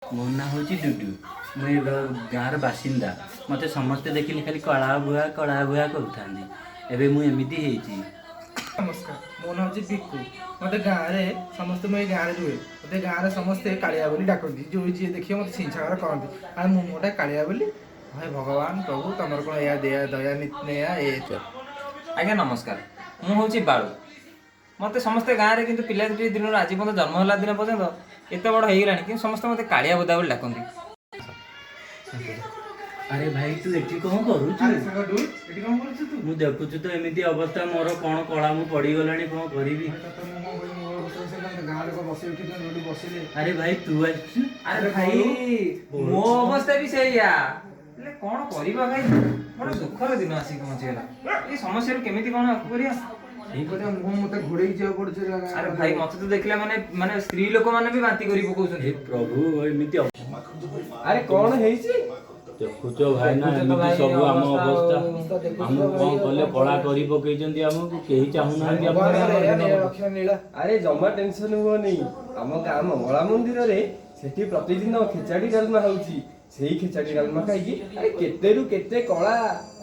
मो ना हूँ डुडू मुझे गाँव बासिंदा मत समस्ते देखिले खाली कला भुआ कहता एबे मुझे नमस्कार मो ना हूँ बिकु मत गाँव में समस्ते मुझे गाँव रुहे मत गाँव में समस्ते कालिया बोली डाकती जो जी देखिए मत छिछावर कहती आ मु मोटा कालिया बोली भाई भगवान प्रभु तुमर कौन या दया दया नित्या ए आज्ञा नमस्कार मु हूँ बालू मत समस्ते गाँव में कि पिला दिन आज पर्यटन जन्म होला दिन पर्यटन एत बड़ हो गलानी कि समस्त मत कालिया बोदा बोली डाकती। अरे भाई तू एठी कौन करू मु देखुछु तो एमिति अवस्था मोर कौन कला मु पड़ी गलानी कौन करिवि अरे भाई तू आछु अरे भाई मो अवस्था भी सहीया ले कौन करबा भाई बड़ दुखर दिन आसी पहुंचेला ए समस्या रो केमिति कौन आकु करिया এই কথা মুখ মতে ঘোড়েই যাও পড়ছে अरे भाई मत तो देखला माने माने स्त्री लोक माने भी बाती करी पकोसन हे प्रभु एमिति अरे कौन हेइची देखुछ भाई ना एमिति सब आम अवस्था हम कौन कले कला करी पकेइचंदी हमकु केही चाहू ना ଲକ୍ଷ୍ୟ ନୀଳା अरे जमा टेंशन हुओनी आम गाँ मंगला मंदिर रे सेठी प्रतिदिन खेचाड़ी डालमा होउची सेही खेचाड़ी डालमा खाइकी अरे केतेरु केते कला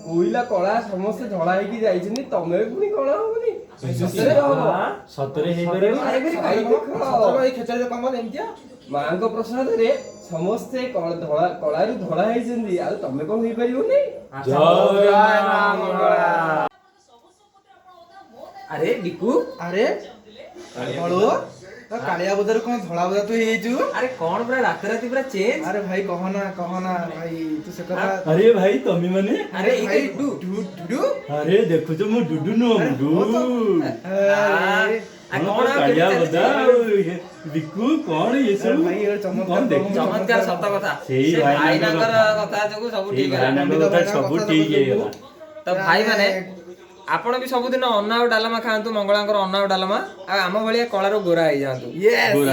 कोइला कला समस्त झळा हेकी जाइछनी तमे पुनी कला होबनी सतरे हे करे खाइ देखो এই খেচারে কমল এমতিয়া मांको प्रसाद रे समस्ते कलारु धड़ा हेइछंदी आ तमे कोन हेइ परिबोनी जय मां मंगला अरे बिकु আরে বলো কালিয়া বদার কোন ধলা বদা তুই ହେଇଛୁ अरे कौन पूरा रात राती पूरा चेंज আরে ভাই কহনা भाई तू से কথা अरे भाई तमी माने अरे भाई ई डुडू अरे देखुछ मु डुडू नो डुडू कौन कालिया बदा बिकु कौन ये सब भाई ये चमत्कार कौन देख चमत्कार सत कथा सेही से भाई भाई नागर नागर कथा जको सब ठीक है सब ठीक है तो भाई माने आपण भी सबुदिन अन्न और डालमा खातु मंगलांकर अन्न और डालमा आ आम भलिया कलारो गोरा हो जातु यस